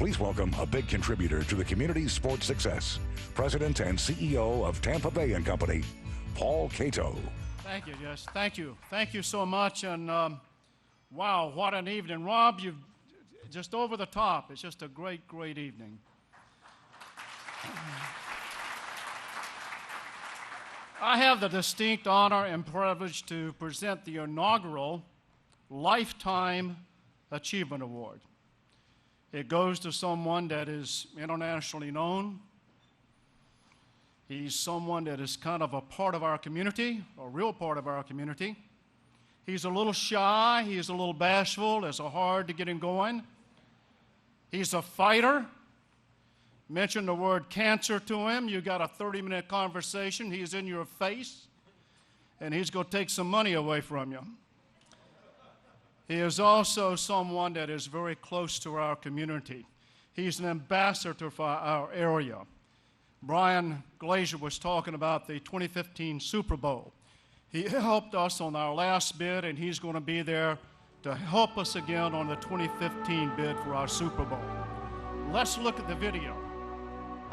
Please welcome a big contributor to the community's sports success, President and CEO of Tampa Bay & Company, Paul Catoe. Thank you, Jess. Thank you. Thank you so much. And wow, what an evening. Rob, you've just over the top. It's just a great, great evening. I have the distinct honor and privilege to present the inaugural Lifetime Achievement Award. It goes to someone that is internationally known. He's someone that is kind of a part of our community, a real part of our community. He's a little shy, he's a little bashful, it's hard to get him going. He's a fighter. Mention the word cancer to him, you got a 30-minute conversation, he's in your face, and he's going to take some money away from you. He is also someone that is very close to our community. He's an ambassador for our area. Brian Glazier was talking about the 2015 Super Bowl. He helped us on our last bid, and he's going to be there to help us again on the 2015 bid for our Super Bowl. Let's look at the video.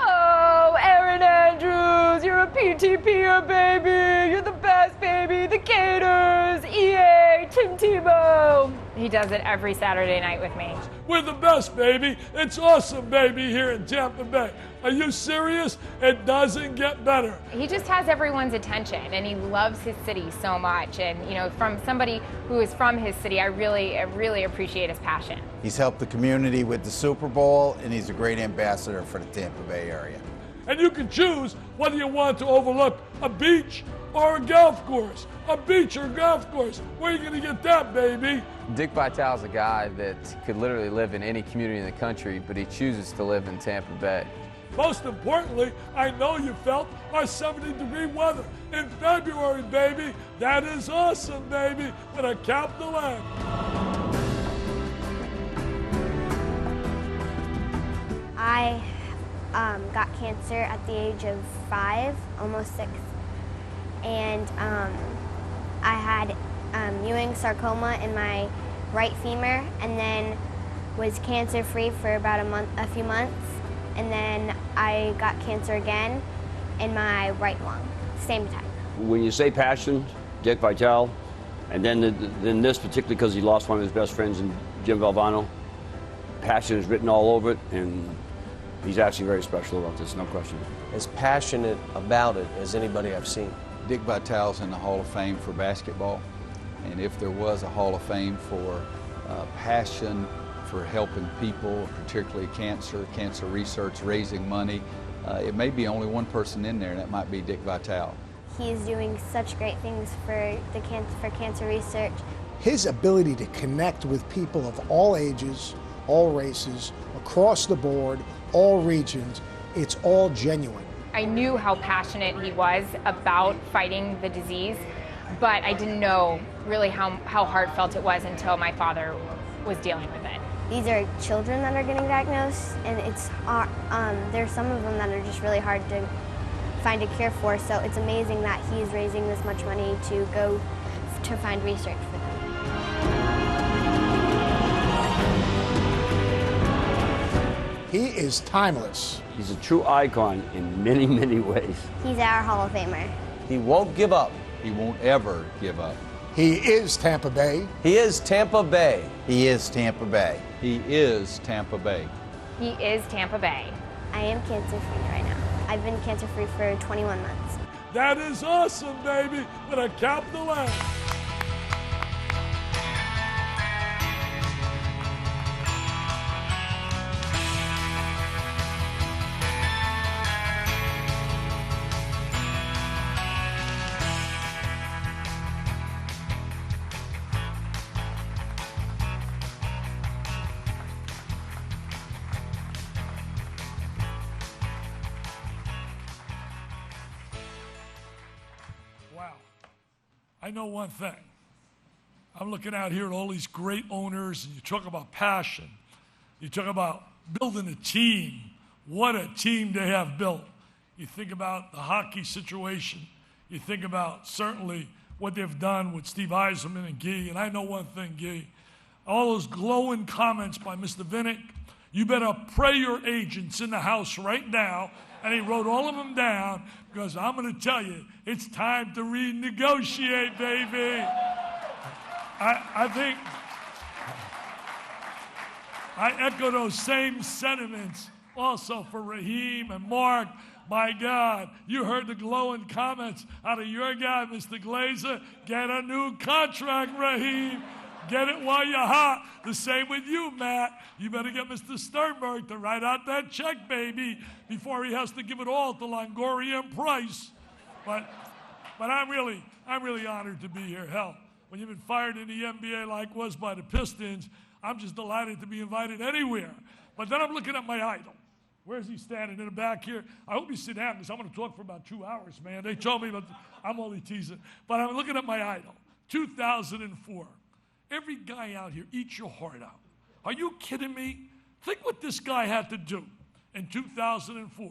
Oh, ERIN Andrews, you're a PTPer, baby. You're the best, baby. The Gators, EA, Tim Tebow. He does it every Saturday night with me. We're the best, baby. It's awesome, baby, here in Tampa Bay. Are you serious? It doesn't get better. He just has everyone's attention, and he loves his city so much. And, you know, from somebody who is from his city, I really appreciate his passion. He's helped the community with the Super Bowl, and he's a great ambassador for the Tampa Bay area. And you can choose whether you want to overlook a beach or a golf course. A beach or a golf course. Where are you going to get that, baby? Dick Vitale's a guy that could literally live in any community in the country, but he chooses to live in Tampa Bay. Most importantly, I know you felt our 70-degree weather in February, baby. That is awesome, baby, with a capital M. I got cancer at the age of 5, almost 6, and I had Ewing sarcoma in my right femur, and then was cancer-free for about a few months, and then I got cancer again in my right lung, same time. When you say passion, Dick Vitale, and then this particularly because he lost one of his best friends in Jim Valvano, passion is written all over it, and he's actually very special about this, no question. As passionate about it as anybody I've seen. Dick Vitale's in the Hall of Fame for basketball, and if there was a Hall of Fame for passion for helping people, particularly cancer research, raising money, it may be only one person in there, and that might be Dick Vitale. He's doing such great things for cancer research. His ability to connect with people of all ages, all races, across the board, all regions, it's all genuine. I knew how passionate he was about fighting the disease, but I didn't know really how heartfelt it was until my father was dealing with it. These are children that are getting diagnosed, and there's some of them that are just really hard to find a cure for, so it's amazing that he's raising this much money to go to find research for them. He is timeless. He's a true icon in many, many ways. He's our Hall of Famer. He won't give up. He won't ever give up. He is Tampa Bay. He is Tampa Bay. He is Tampa Bay. He is Tampa Bay. He is Tampa Bay. I am cancer-free right now. I've been cancer-free for 21 months. That is awesome, baby, with a capital M. Wow. I know one thing. I'm looking out here at all these great owners, and you talk about passion. You talk about building a team. What a team they have built. You think about the hockey situation. You think about certainly what they've done with Steve Eisenman and Guy. And I know one thing, Guy. All those glowing comments by Mr. Vinnick, You better pray your agents in the House right now. And he wrote all of them down because I'm going to tell you, it's time to renegotiate, baby. I think I echo those same sentiments also for Raheem and Mark. My God, you heard the glowing comments out of your guy, Mr. Glazer. Get a new contract, Raheem. Get it while you're hot. The same with you, Matt. You better get Mr. Sternberg to write out that check, baby, before he has to give it all to Longoria and Price. But I'm really honored to be here. Hell, when you've been fired in the NBA like was by the Pistons, I'm just delighted to be invited anywhere. But then I'm looking at my idol. Where's he standing in the back here? I hope you sit down because I'm going to talk for about 2 hours, man. They told me, but I'm only teasing. But I'm looking at my idol, 2004. Every guy out here, eat your heart out. Are you kidding me? Think what this guy had to do in 2004.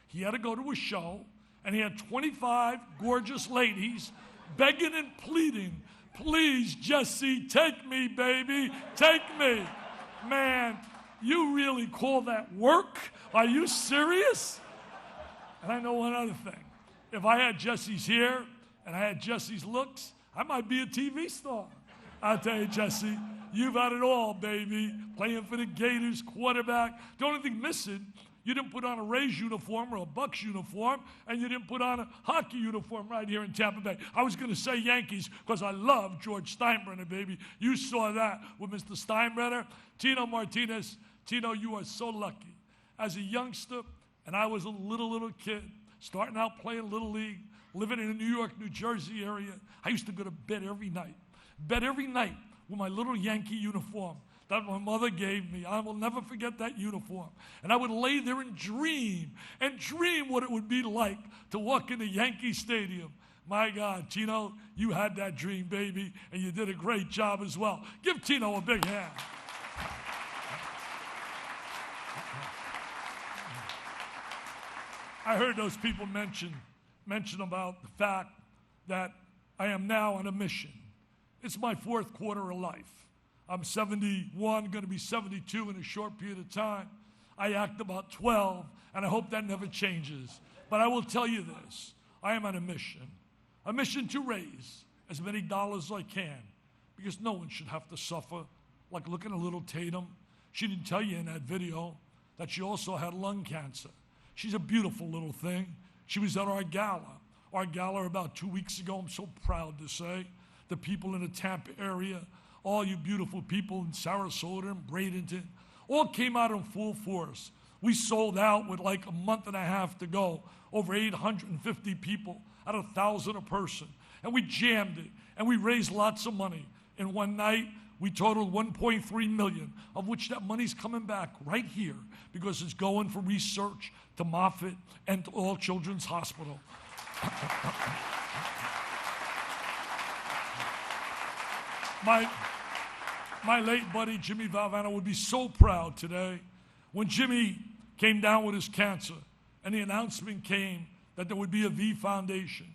He had to go to a show, and he had 25 gorgeous ladies begging and pleading, please, Jesse, take me, baby, take me. Man, you really call that work? Are you serious? And I know one other thing. If I had Jesse's hair and I had Jesse's looks, I might be a TV star. I'll tell you, Jesse, you've had it all, baby. Playing for the Gators, quarterback. The only thing missing, you didn't put on a Rays uniform or a Bucks uniform, and you didn't put on a hockey uniform right here in Tampa Bay. I was going to say Yankees because I love George Steinbrenner, baby. You saw that with Mr. Steinbrenner. Tino Martinez, Tino, you are so lucky. As a youngster, and I was a little kid, starting out playing Little League, living in the New York, New Jersey area, I used to go to bed every night with my little Yankee uniform that my mother gave me. I will never forget that uniform. And I would lay there and dream what it would be like to walk into Yankee Stadium. My God, Tino, you had that dream, baby, and you did a great job as well. Give Tino a big hand. I heard those people mention about the fact that I am now on a mission. It's my fourth quarter of life. I'm 71, going to be 72 in a short period of time. I act about 12, and I hope that never changes. But I will tell you this. I am on a mission to raise as many dollars as I can, because no one should have to suffer. Like looking at little Tatum. She didn't tell you in that video that she also had lung cancer. She's a beautiful little thing. She was at our gala about 2 weeks ago, I'm so proud to say. The people in the Tampa area, all you beautiful people in Sarasota and Bradenton, all came out in full force. We sold out with like a month and a half to go, over 850 people at 1,000 a person. And we jammed it, and we raised lots of money. In one night, we totaled $1.3 million, of which that money's coming back right here because it's going for research to Moffitt and to All Children's Hospital. My late buddy, Jimmy Valvano, would be so proud today when Jimmy came down with his cancer and the announcement came that there would be a V Foundation.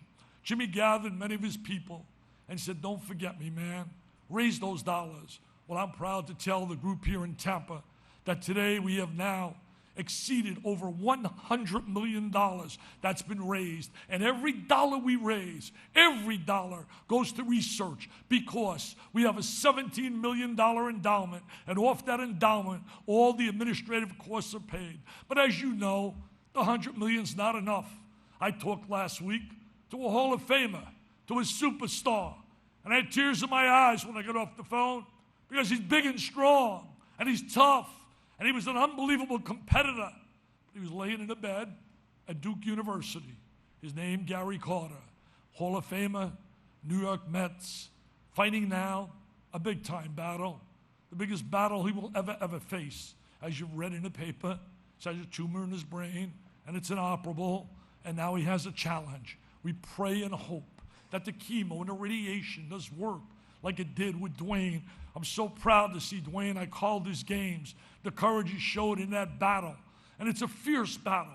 Jimmy gathered many of his people and said, don't forget me, man. Raise those dollars. Well, I'm proud to tell the group here in Tampa that today we have now exceeded over $100 million that's been raised. And every dollar we raise, every dollar goes to research because we have a $17 million endowment. And off that endowment, all the administrative costs are paid. But as you know, the $100 million is not enough. I talked last week to a Hall of Famer, to a superstar. And I had tears in my eyes when I got off the phone because he's big and strong and he's tough. And he was an unbelievable competitor. He was laying in a bed at Duke University. His name, Gary Carter, Hall of Famer, New York Mets, fighting now a big-time battle, the biggest battle he will ever face. As you've read in the paper, he has a tumor in his brain, and it's inoperable, and now he has a challenge. We pray and hope that the chemo and the radiation does work like it did with Dwayne. I'm so proud to see Dwayne. I called his games, the courage he showed in that battle. And it's a fierce battle.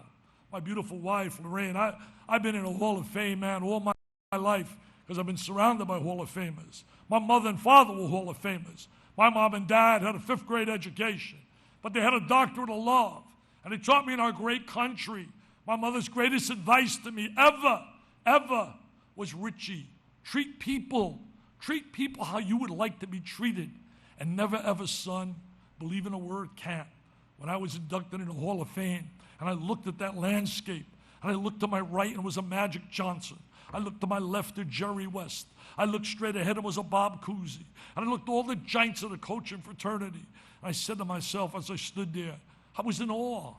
My beautiful wife, Lorraine, I've been in a Hall of Fame, man, all my life because I've been surrounded by Hall of Famers. My mother and father were Hall of Famers. My mom and dad had a 5th grade education. but they had a doctorate of love. And they taught me in our great country, my mother's greatest advice to me ever was, Richie, treat people how you would like to be treated. And never ever, son, believe in a word can't. When I was inducted into the Hall of Fame, and I looked at that landscape, and I looked to my right and it was a Magic Johnson. I looked to my left at Jerry West. I looked straight ahead and it was a Bob Cousy. And I looked at all the giants of the coaching fraternity. And I said to myself as I stood there, I was in awe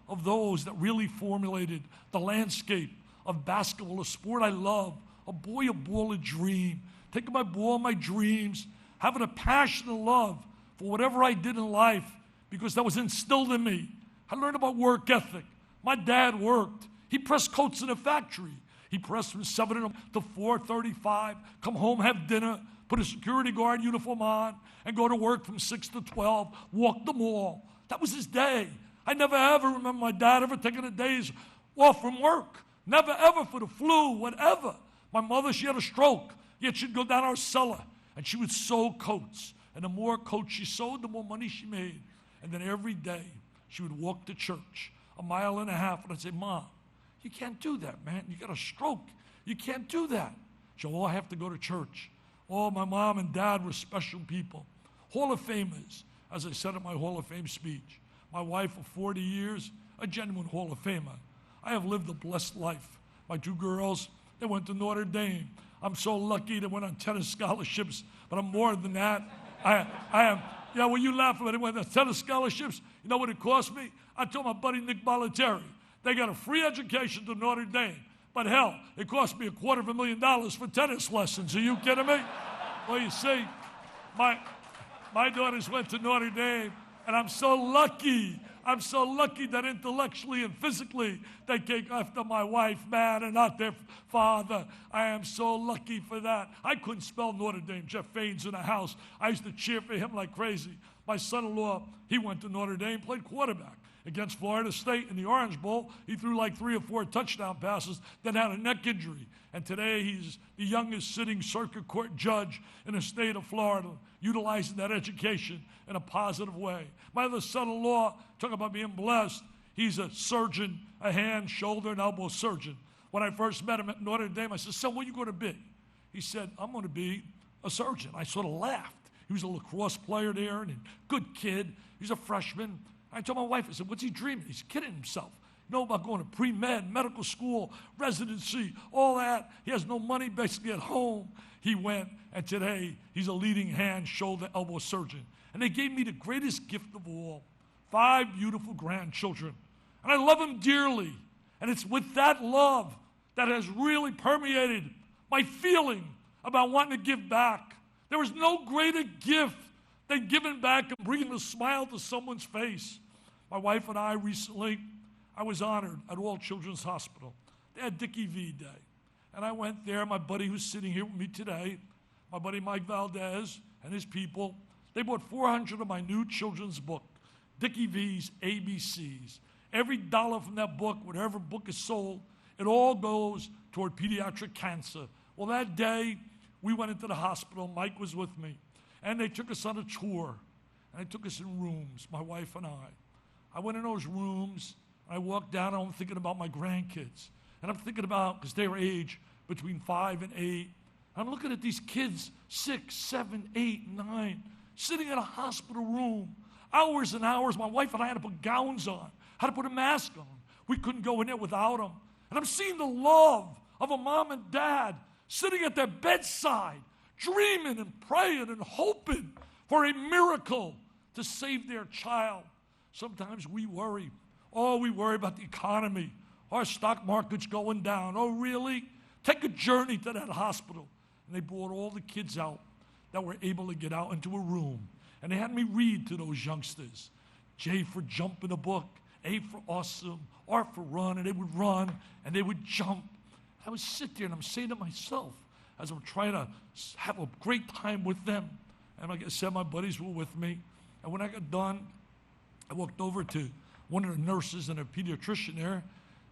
of those that really formulated the landscape of basketball, a sport I love, a ball, a dream. Taking my ball, my dreams, having a passion and love for whatever I did in life because that was instilled in me. I learned about work ethic. My dad worked. He pressed coats in a factory. He pressed from 7 to 4:35, come home, have dinner, put a security guard uniform on, and go to work from 6 to 12, walk the mall. That was his day. I never ever remember my dad ever taking a day's off from work. Never ever for the flu, whatever. My mother, she had a stroke, yet she'd go down our cellar, and she would sew coats. And the more coats she sewed, the more money she made. And then every day, she would walk to church, 1.5 miles, and I'd say, Mom, you can't do that, man. You got a stroke. You can't do that. She said, I have to go to church. My mom and dad were special people. Hall of Famers, as I said in my Hall of Fame speech. My wife for 40 years, a genuine Hall of Famer. I have lived a blessed life. My 2 girls, they went to Notre Dame. I'm so lucky they went on tennis scholarships, but I'm more than that. I am. Yeah, when you laugh about it, when the tennis scholarships, you know what it cost me? I told my buddy Nick Bollettieri, they got a free education to Notre Dame, but hell, it cost me $250,000 for tennis lessons. Are you kidding me? Well, you see, my daughters went to Notre Dame, and I'm so lucky. I'm so lucky that intellectually and physically they came after my wife, man, and not their father. I am so lucky for that. I couldn't spell Notre Dame. Jeff Fain's in the house. I used to cheer for him like crazy. My son-in-law, he went to Notre Dame, played quarterback against Florida State in the Orange Bowl. He threw like 3 or 4 touchdown passes, then had a neck injury. And today he's the youngest sitting circuit court judge in the state of Florida, utilizing that education in a positive way. My other son-in-law, talk about being blessed, he's a surgeon, a hand, shoulder, and elbow surgeon. When I first met him at Notre Dame, I said, son, what are you going to be? He said, I'm going to be a surgeon. I sort of laughed. He was a lacrosse player there and a good kid. He's a freshman. I told my wife, I said, what's he dreaming? He's kidding himself. You know about going to pre-med, medical school, residency, all that. He has no money basically at home. He went, and today he's a leading hand, shoulder, elbow surgeon. And they gave me the greatest gift of all, 5 beautiful grandchildren. And I love them dearly. And it's with that love that has really permeated my feeling about wanting to give back. There is no greater gift than giving back and bringing a smile to someone's face. My wife and I recently, I was honored at All Children's Hospital. They had Dickie V Day. And I went there, my buddy who's sitting here with me today, my buddy Mike Valdez and his people, they bought 400 of my new children's book, Dickie V's ABCs. Every dollar from that book, whatever book is sold, it all goes toward pediatric cancer. Well, that day, we went into the hospital. Mike was with me. And they took us on a tour. And they took us in rooms, my wife and I. I went in those rooms. I walked down, and I'm thinking about my grandkids. And I'm thinking about, because they were age between 5 and 8. I'm looking at these kids, 6, 7, 8, 9, sitting in a hospital room, hours and hours. My wife and I had to put gowns on, had to put a mask on. We couldn't go in there without them. And I'm seeing the love of a mom and dad sitting at their bedside, dreaming and praying and hoping for a miracle to save their child. Sometimes we worry. Oh, we worry about the economy. Our stock market's going down. Oh, really? Take a journey to that hospital. And they brought all the kids out that were able to get out into a room. And they had me read to those youngsters. J for jump in a book, A for awesome, R for run, and they would run, and they would jump. I would sit there, and I'm saying to myself, as I'm trying to have a great time with them, and like I said, my buddies were with me, and when I got done, I walked over to one of the nurses and a pediatrician there.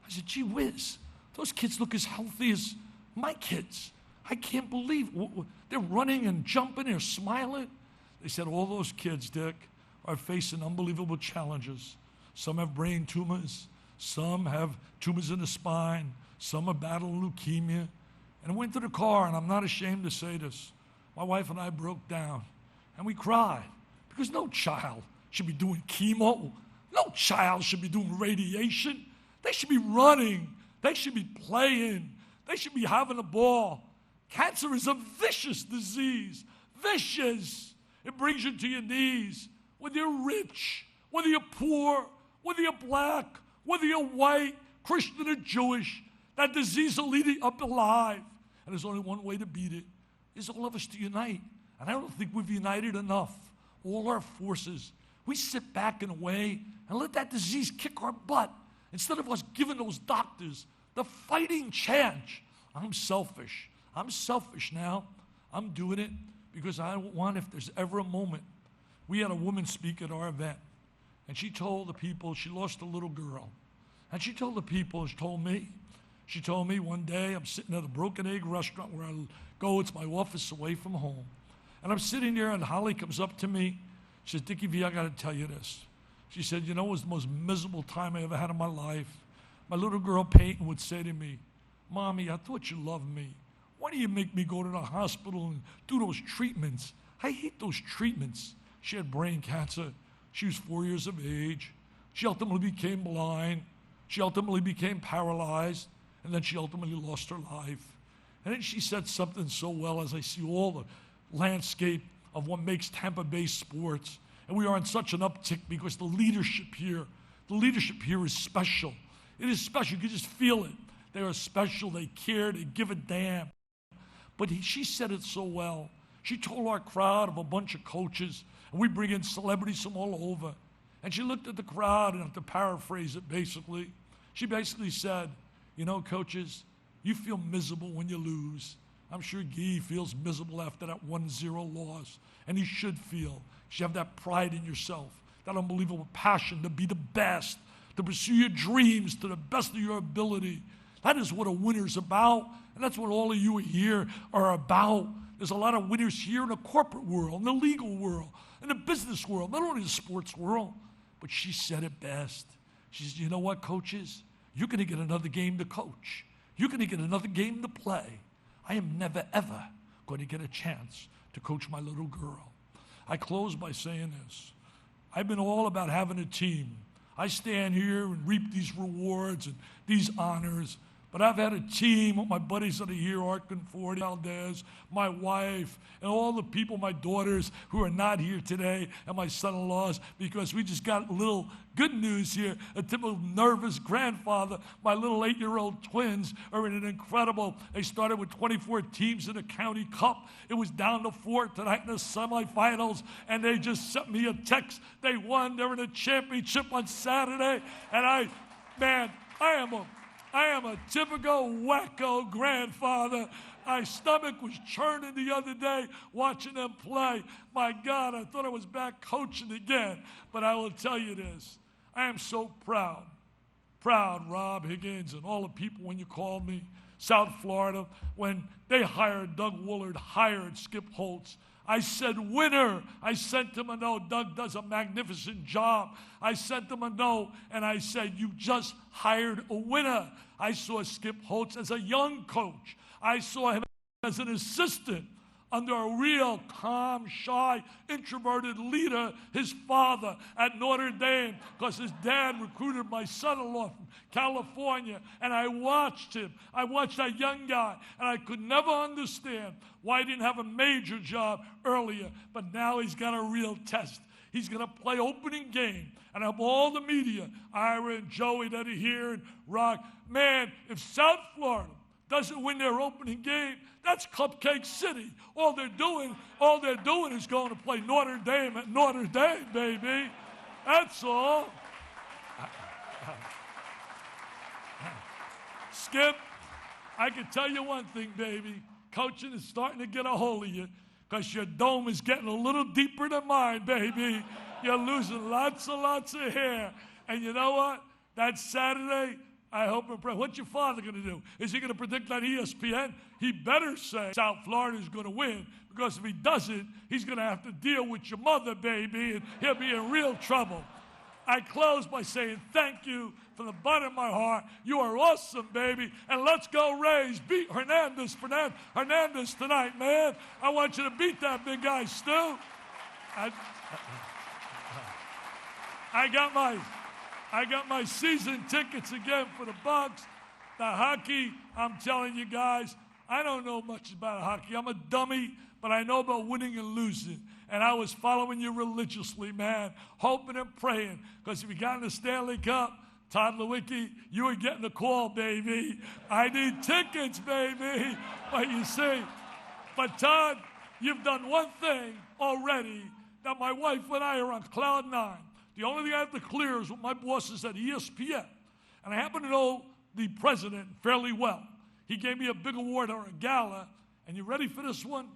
I said, gee whiz, those kids look as healthy as my kids. I can't believe they're running and jumping, they're smiling. They said, all those kids, Dick, are facing unbelievable challenges. Some have brain tumors, some have tumors in the spine, some are battling leukemia. And I went to the car, and I'm not ashamed to say this. My wife and I broke down, and we cried, because no child should be doing chemo. No child should be doing radiation. They should be running. They should be playing. They should be having a ball. Cancer is a vicious disease. Vicious. It brings you to your knees. Whether you're rich, whether you're poor, whether you're black, whether you're white, Christian or Jewish, that disease will lead you up alive. And there's only one way to beat it, is all of us to unite. And I don't think we've united enough. All our forces. We sit back in a way and let that disease kick our butt instead of us giving those doctors the fighting chance. I'm selfish. I'm selfish now. I'm doing it because I want, if there's ever a moment. We had a woman speak at our event, and she told the people she lost a little girl. And she told the people, she told me one day, I'm sitting at a Broken Egg restaurant where I go, it's my office away from home. And I'm sitting there, and Holly comes up to me. She says, Dickie V, I got to tell you this. She said, you know, it was the most miserable time I ever had in my life. My little girl Peyton would say to me, Mommy, I thought you loved me. Why do you make me go to the hospital and do those treatments? I hate those treatments. She had brain cancer. She was 4 years of age. She ultimately became blind. She ultimately became paralyzed. And then she ultimately lost her life. And then she said something so well, as I see all the landscape of what makes Tampa Bay sports. And we are on such an uptick because the leadership here is special. It is special. You can just feel it. They are special. They care. They give a damn. But she said it so well. She told our crowd of a bunch of coaches, and we bring in celebrities from all over. And she looked at the crowd, and to paraphrase it basically, she basically said, you know, coaches, you feel miserable when you lose. I'm sure Guy feels miserable after that 1-0 loss. And he should feel. You should have that pride in yourself, that unbelievable passion to be the best, to pursue your dreams to the best of your ability. That is what a winner's about. And that's what all of you here are about. There's a lot of winners here in the corporate world, in the legal world, in the business world, not only the sports world. But she said it best. She said, you know what, coaches? You're going to get another game to coach. You're going to get another game to play. I am never, ever going to get a chance to coach my little girl. I close by saying this. I've been all about having a team. I stand here and reap these rewards and these honors, but I've had a team with my buddies that are here, Arkin Ford, Valdez, my wife, and all the people, my daughters who are not here today, and my son-in-laws, because we just got a little good news here. A typical nervous grandfather. My little 8-year-old twins are in an incredible, they started with 24 teams in the county cup. It was down to 4 tonight in the semifinals, and they just sent me a text. They won. They're in a championship on Saturday, and I am a typical wacko grandfather. My stomach was churning the other day watching them play. My God, I thought I was back coaching again. But I will tell you this. I am so proud, Rob Higgins and all the people when you called me, South Florida, when they hired Doug Woolard, hired Skip Holtz. I said, winner. I sent him a note. Doug does a magnificent job. I sent him a note, and I said, you just hired a winner. I saw Skip Holtz as a young coach. I saw him as an assistant under a real calm, shy, introverted leader, his father at Notre Dame, because his dad recruited my son-in-law from California, and I watched him. I watched that young guy, and I could never understand why he didn't have a major job earlier, but now he's got a real test. He's going to play opening game, and I have all the media, Ira and Joey that are here, and Rock. Man, if South Florida doesn't win their opening game, that's Cupcake City. All they're doing is going to play Notre Dame at Notre Dame, baby. That's all. Skip, I can tell you one thing, baby. Coaching is starting to get a hold of you because your dome is getting a little deeper than mine, baby. You're losing lots of hair. And you know what? That Saturday, I hope and pray. What's your father going to do? Is he going to predict on ESPN? He better say South Florida is going to win, because if he doesn't, he's going to have to deal with your mother, baby, and he'll be in real trouble. I close by saying thank you from the bottom of my heart. You are awesome, baby. And let's go Rays. Beat Hernandez tonight, man. I want you to beat that big guy, Stu. I got my season tickets again for the Bucks. The hockey, I'm telling you guys, I don't know much about hockey. I'm a dummy, but I know about winning and losing. And I was following you religiously, man, hoping and praying. Because if you got in the Stanley Cup, Todd Lewicki, you were getting the call, baby. I need tickets, baby. But you see, but Todd, you've done one thing already that my wife and I are on cloud nine. The only thing I have to clear is what my boss is at ESPN. And I happen to know the president fairly well. He gave me a big award or a gala. And you ready for this one?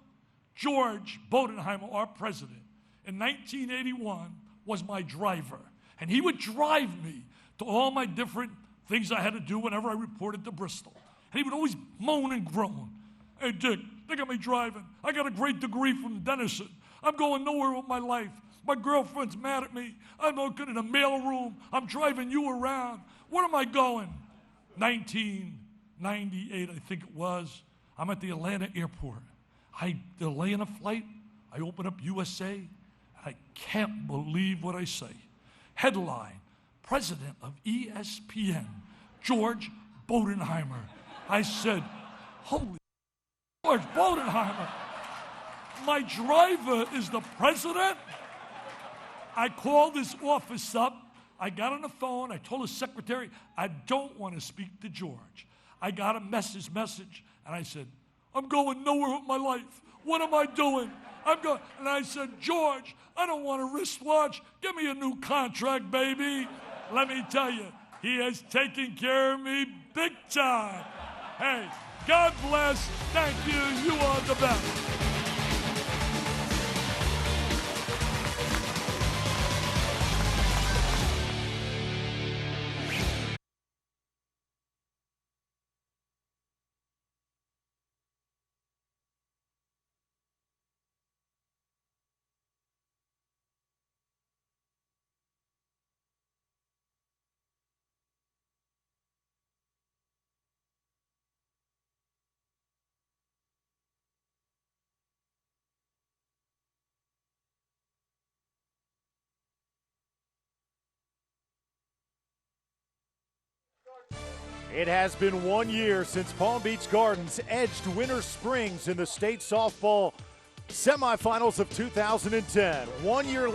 George Bodenheimer, our president, in 1981 was my driver. And he would drive me to all my different things I had to do whenever I reported to Bristol. And he would always moan and groan. Hey, Dick, they got me driving. I got a great degree from Denison. I'm going nowhere with my life. My girlfriend's mad at me. I'm working in a mailroom. I'm driving you around. Where am I going? 1998, I think it was. I'm at the Atlanta airport. I delay in a flight. I open up USA. And I can't believe what I say. Headline, President of ESPN, George Bodenheimer. I said, holy George Bodenheimer. My driver is the president? I called his office up. I got on the phone. I told his secretary, I don't want to speak to George. I got a message, and I said, I'm going nowhere with my life. What am I doing? And I said, George, I don't want a wristwatch. Give me a new contract, baby. Let me tell you, he has taken care of me big time. Hey, God bless. Thank you. You are the best. It has been 1 year since Palm Beach Gardens edged Winter Springs in the state softball semifinals of 2010. 1 year